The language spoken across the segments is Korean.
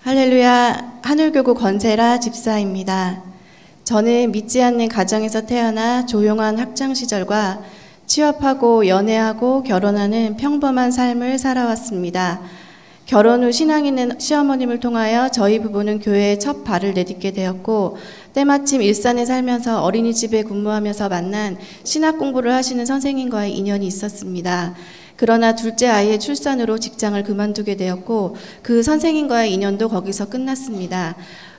할렐루야, 하늘교구 권세라 집사입니다. 저는 믿지 않는 가정에서 태어나 조용한 학창 시절과 취업하고 연애하고 결혼하는 평범한 삶을 살아왔습니다. 결혼 후 신앙 있는 시어머님을 통하여 저희 부부는 교회에 첫 발을 내딛게 되었고, 때마침 일산에 살면서 어린이집에 근무하면서 만난 신학 공부를 하시는 선생님과의 인연이 있었습니다. 그러나 둘째 아이의 출산으로 직장을 그만두게 되었고, 그 선생님과의 인연도 거기서 끝났습니다.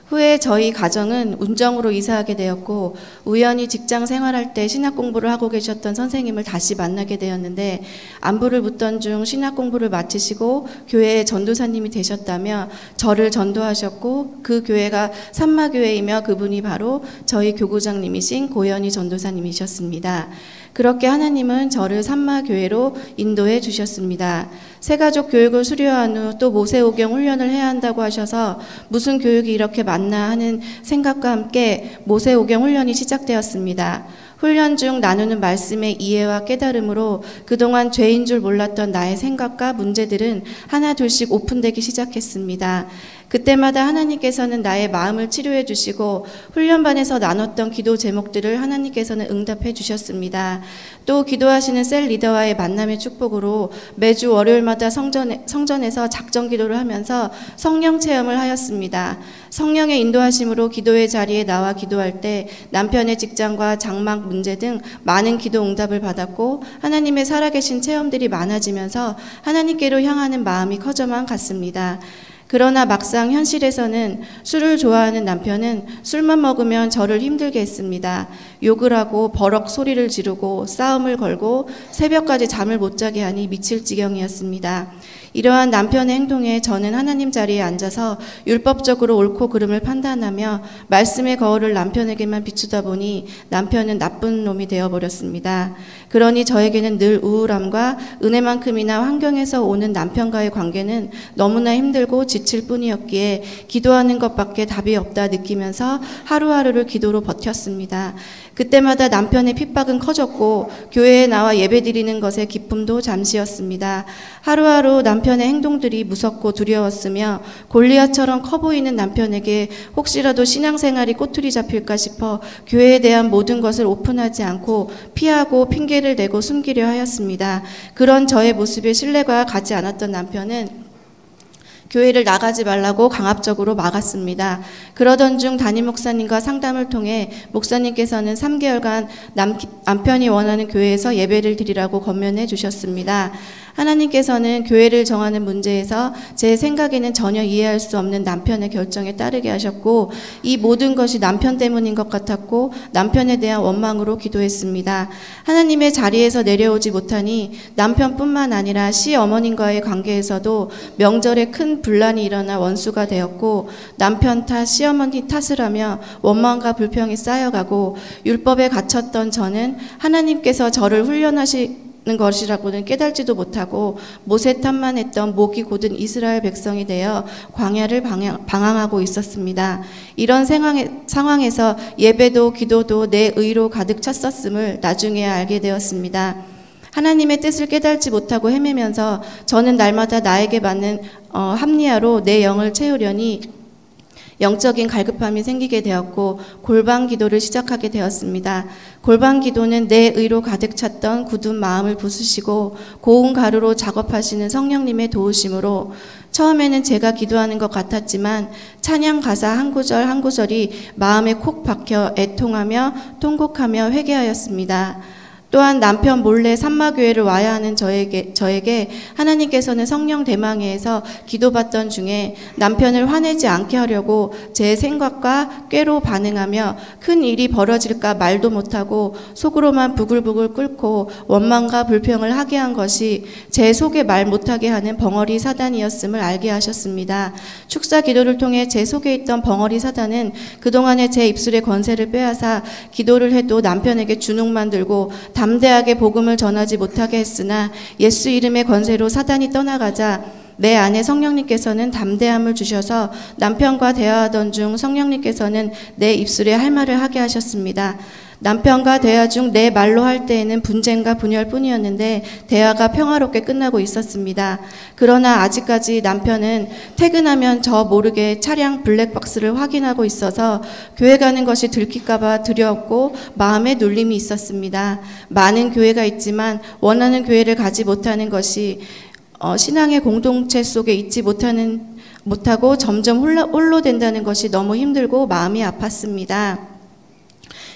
후에 저희 가정은 운정으로 이사하게 되었고, 우연히 직장 생활할 때 신학 공부를 하고 계셨던 선생님을 다시 만나게 되었는데, 안부를 묻던 중 신학 공부를 마치시고 교회의 전도사님이 되셨다며 저를 전도하셨고, 그 교회가 산마교회이며 그분이 바로 저희 교구장님이신 고현희 전도사님이셨습니다. 그렇게 하나님은 저를 산마교회로 인도해 주셨습니다. 새가족 교육을 수료한 후 또 모세오경 훈련을 해야 한다고 하셔서 무슨 교육이 이렇게 많나 하는 생각과 함께 모세오경 훈련이 시작되었습니다. 훈련 중 나누는 말씀의 이해와 깨달음으로 그동안 죄인 줄 몰랐던 나의 생각과 문제들은 하나 둘씩 오픈되기 시작했습니다. 그때마다 하나님께서는 나의 마음을 치료해 주시고 훈련반에서 나눴던 기도 제목들을 하나님께서는 응답해 주셨습니다. 또 기도하시는 셀 리더와의 만남의 축복으로 매주 월요일마다 성전에서 작정 기도를 하면서 성령 체험을 하였습니다. 성령의 인도하심으로 기도의 자리에 나와 기도할 때 남편의 직장과 장막 문제 등 많은 기도 응답을 받았고, 하나님의 살아계신 체험들이 많아지면서 하나님께로 향하는 마음이 커져만 갔습니다. 그러나 막상 현실에서는 술을 좋아하는 남편은 술만 먹으면 저를 힘들게 했습니다. 욕을 하고 버럭 소리를 지르고 싸움을 걸고 새벽까지 잠을 못 자게 하니 미칠 지경이었습니다. 이러한 남편의 행동에 저는 하나님 자리에 앉아서 율법적으로 옳고 그름을 판단하며 말씀의 거울을 남편에게만 비추다 보니 남편은 나쁜 놈이 되어버렸습니다. 그러니 저에게는 늘 우울함과 은혜만큼이나 환경에서 오는 남편과의 관계는 너무나 힘들고 지칠 뿐이었기에 기도하는 것밖에 답이 없다 느끼면서 하루하루를 기도로 버텼습니다. 그때마다 남편의 핍박은 커졌고 교회에 나와 예배드리는 것의 기쁨도 잠시였습니다. 하루하루 남편의 행동들이 무섭고 두려웠으며 골리앗처럼 커 보이는 남편에게 혹시라도 신앙생활이 꼬투리 잡힐까 싶어 교회에 대한 모든 것을 오픈하지 않고 피하고 핑계를 대고 숨기려 하였습니다. 그런 저의 모습에 신뢰가 가지 않았던 남편은 교회를 나가지 말라고 강압적으로 막았습니다. 그러던 중 담임 목사님과 상담을 통해 목사님께서는 3개월간 남편이 원하는 교회에서 예배를 드리라고 권면해 주셨습니다. 하나님께서는 교회를 정하는 문제에서 제 생각에는 전혀 이해할 수 없는 남편의 결정에 따르게 하셨고, 이 모든 것이 남편 때문인 것 같았고 남편에 대한 원망으로 기도했습니다. 하나님의 자리에서 내려오지 못하니 남편뿐만 아니라 시어머님과의 관계에서도 명절에 큰 분란이 일어나 원수가 되었고, 남편 탓, 시어머니 탓을 하며 원망과 불평이 쌓여가고, 율법에 갇혔던 저는 하나님께서 저를 훈련하시는 것이라고는 깨달지도 못하고 모세 탓만 했던 목이 곧은 이스라엘 백성이 되어 광야를 방황하고 있었습니다. 이런 상황에서 예배도 기도도 내 의로 가득 찼었음을 나중에야 알게 되었습니다. 하나님의 뜻을 깨달지 못하고 헤매면서 저는 날마다 나에게 맞는 합리화로 내 영을 채우려니 영적인 갈급함이 생기게 되었고 골방 기도를 시작하게 되었습니다. 골방 기도는 내 의로 가득 찼던 굳은 마음을 부수시고 고운 가루로 작업하시는 성령님의 도우심으로 처음에는 제가 기도하는 것 같았지만 찬양 가사 한 구절 한 구절이 마음에 콕 박혀 애통하며 통곡하며 회개하였습니다. 또한 남편 몰래 산마교회를 와야 하는 저에게 하나님께서는 성령 대망회에서 기도받던 중에 남편을 화내지 않게 하려고 제 생각과 꾀로 반응하며 큰 일이 벌어질까 말도 못하고 속으로만 부글부글 끓고 원망과 불평을 하게 한 것이 제 속에 말 못하게 하는 벙어리 사단이었음을 알게 하셨습니다. 축사 기도를 통해 제 속에 있던 벙어리 사단은 그동안의 제 입술의 권세를 빼앗아 기도를 해도 남편에게 주눅만 들고 담대하게 복음을 전하지 못하게 했으나 예수 이름의 권세로 사단이 떠나가자 내 안에 성령님께서는 담대함을 주셔서 남편과 대화하던 중 성령님께서는 내 입술에 할 말을 하게 하셨습니다. 남편과 대화 중 내 말로 할 때에는 분쟁과 분열뿐이었는데 대화가 평화롭게 끝나고 있었습니다. 그러나 아직까지 남편은 퇴근하면 저 모르게 차량 블랙박스를 확인하고 있어서 교회 가는 것이 들킬까봐 두려웠고 마음에 눌림이 있었습니다. 많은 교회가 있지만 원하는 교회를 가지 못하는 것이 신앙의 공동체 속에 있지 못하고 점점 홀로 된다는 것이 너무 힘들고 마음이 아팠습니다.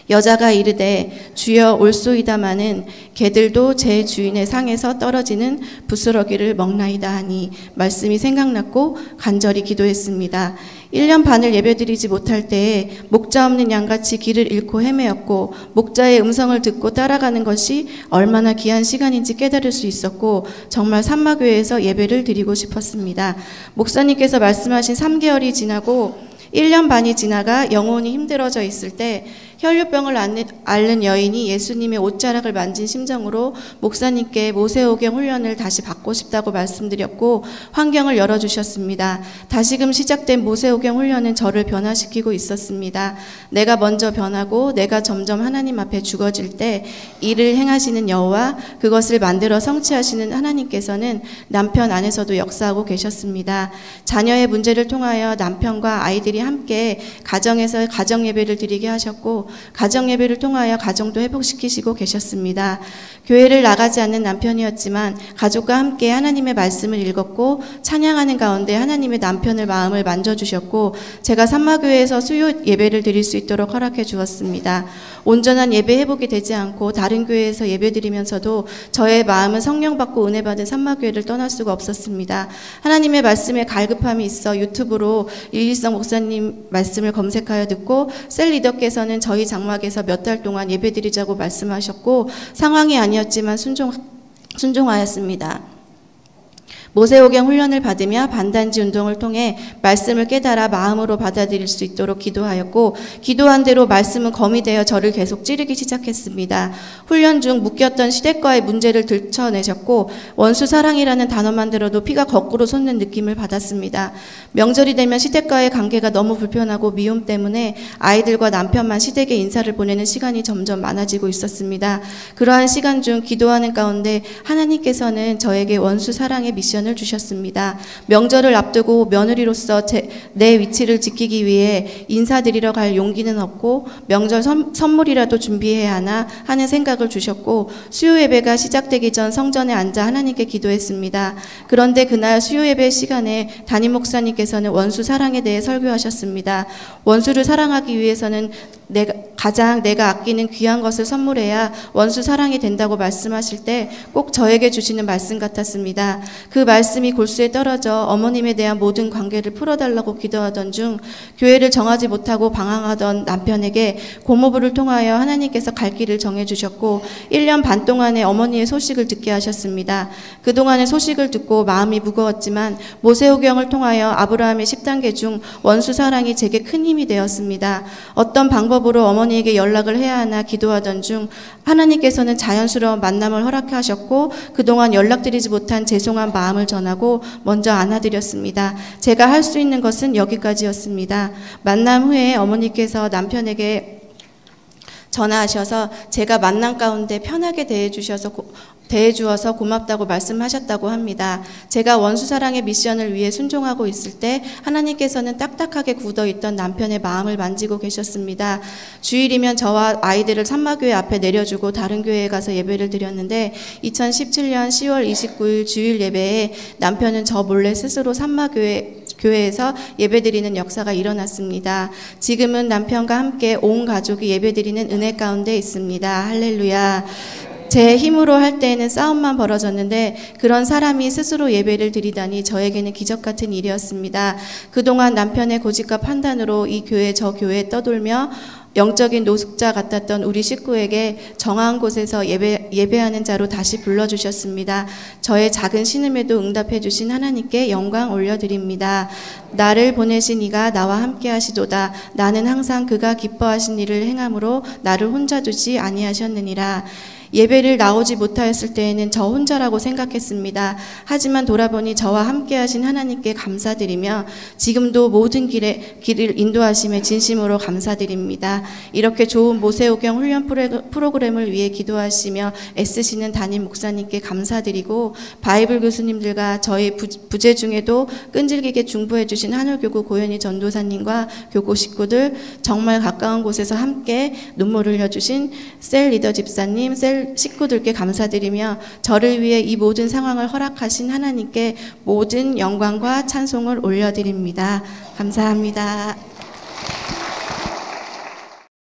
여자가 이르되 주여 올소이다마는 개들도 제 주인의 상에서 떨어지는 부스러기를 먹나이다 하니 말씀이 생각났고 간절히 기도했습니다. 1년 반을 예배드리지 못할 때에 목자 없는 양같이 길을 잃고 헤매었고 목자의 음성을 듣고 따라가는 것이 얼마나 귀한 시간인지 깨달을 수 있었고 정말 산마교회에서 예배를 드리고 싶었습니다. 목사님께서 말씀하신 3개월이 지나고 1년 반이 지나가 영혼이 힘들어져 있을 때 혈류병을 앓는 여인이 예수님의 옷자락을 만진 심정으로 목사님께 모세오경 훈련을 다시 받고 싶다고 말씀드렸고 환경을 열어주셨습니다. 다시금 시작된 모세오경 훈련은 저를 변화시키고 있었습니다. 내가 먼저 변하고 내가 점점 하나님 앞에 죽어질 때 일을 행하시는 여호와 그것을 만들어 성취하시는 하나님께서는 남편 안에서도 역사하고 계셨습니다. 자녀의 문제를 통하여 남편과 아이들이 함께 가정에서 가정예배를 드리게 하셨고 가정예배를 통하여 가정도 회복시키시고 계셨습니다. 교회를 나가지 않는 남편이었지만 가족과 함께 하나님의 말씀을 읽었고 찬양하는 가운데 하나님의 남편의 마음을 만져주셨고 제가 산마교회에서 수요 예배를 드릴 수 있도록 허락해 주었습니다. 온전한 예배 회복이 되지 않고 다른 교회에서 예배 드리면서도 저의 마음은 성령 받고 은혜 받은 산마교회를 떠날 수가 없었습니다. 하나님의 말씀에 갈급함이 있어 유튜브로 일일성 목사님 말씀을 검색하여 듣고 셀 리더께서는 저희 장막에서 몇 달 동안 예배 드리자고 말씀하셨고 상황이 아니었지만 순종하였습니다. 모세오경 훈련을 받으며 반단지 운동을 통해 말씀을 깨달아 마음으로 받아들일 수 있도록 기도하였고 기도한 대로 말씀은 검이 되어 저를 계속 찌르기 시작했습니다. 훈련 중 묶였던 시댁과의 문제를 들춰내셨고 원수 사랑이라는 단어만 들어도 피가 거꾸로 솟는 느낌을 받았습니다. 명절이 되면 시댁과의 관계가 너무 불편하고 미움 때문에 아이들과 남편만 시댁에 인사를 보내는 시간이 점점 많아지고 있었습니다. 그러한 시간 중 기도하는 가운데 하나님께서는 저에게 원수 사랑의 미션을 주셨습니다. 명절을 앞두고 며느리로서 내 위치를 지키기 위해 인사드리러 갈 용기는 없고 명절 선물이라도 준비해야 하나 하는 생각을 주셨고 수요 예배가 시작되기 전 성전에 앉아 하나님께 기도했습니다. 그런데 그날 수요 예배 시간에 담임 목사님께서는 원수 사랑에 대해 설교하셨습니다. 원수를 사랑하기 위해서는 내가 아끼는 귀한 것을 선물해야 원수 사랑이 된다고 말씀하실 때 꼭 저에게 주시는 말씀 같았습니다. 그 말씀이 골수에 떨어져 어머님에 대한 모든 관계를 풀어달라고 기도하던 중 교회를 정하지 못하고 방황하던 남편에게 고모부를 통하여 하나님께서 갈 길을 정해주셨고 1년 반 동안의 어머니의 소식을 듣게 하셨습니다. 그동안의 소식을 듣고 마음이 무거웠지만 모세오경을 통하여 아브라함의 10단계 중 원수 사랑이 제게 큰 힘이 되었습니다. 어떤 방법으로 어머니에게 연락을 해야 하나 기도하던 중 하나님께서는 자연스러운 만남을 허락하셨고 그동안 연락드리지 못한 죄송한 마음을 전하고 먼저 안아드렸습니다. 제가 할 수 있는 것은 여기까지였습니다. 만남 후에 어머니께서 남편에게 전화하셔서 제가 만남 가운데 편하게 대해주어서 고맙다고 말씀하셨다고 합니다. 제가 원수사랑의 미션을 위해 순종하고 있을 때 하나님께서는 딱딱하게 굳어있던 남편의 마음을 만지고 계셨습니다. 주일이면 저와 아이들을 산마교회 앞에 내려주고 다른 교회에 가서 예배를 드렸는데 2017년 10월 29일 주일 예배에 남편은 저 몰래 스스로 산마교회에서 예배드리는 역사가 일어났습니다. 지금은 남편과 함께 온 가족이 예배드리는 은혜 가운데 있습니다. 할렐루야. 제 힘으로 할 때에는 싸움만 벌어졌는데 그런 사람이 스스로 예배를 드리다니 저에게는 기적 같은 일이었습니다. 그동안 남편의 고집과 판단으로 이 교회 저 교회에 떠돌며 영적인 노숙자 같았던 우리 식구에게 정한 곳에서 예배하는 자로 다시 불러주셨습니다. 저의 작은 신음에도 응답해 주신 하나님께 영광 올려드립니다. 나를 보내신 이가 나와 함께 하시도다. 나는 항상 그가 기뻐하신 일을 행함으로 나를 혼자 두지 아니하셨느니라. 예배를 나오지 못하였을 때에는 저 혼자라고 생각했습니다. 하지만 돌아보니 저와 함께 하신 하나님께 감사드리며 지금도 모든 길을 인도하심에 진심으로 감사드립니다. 이렇게 좋은 모세오경 훈련 프로그램을 위해 기도하시며 애쓰시는 담임 목사님께 감사드리고 바이블 교수님들과 저희 부재 중에도 끈질기게 중보해 주신 한울교구 고현희 전도사님과 교구 식구들, 정말 가까운 곳에서 함께 눈물을 흘려주신 셀 리더 집사님, 셀 식구들께 감사드리며 저를 위해 이 모든 상황을 허락하신 하나님께 모든 영광과 찬송을 올려드립니다. 감사합니다.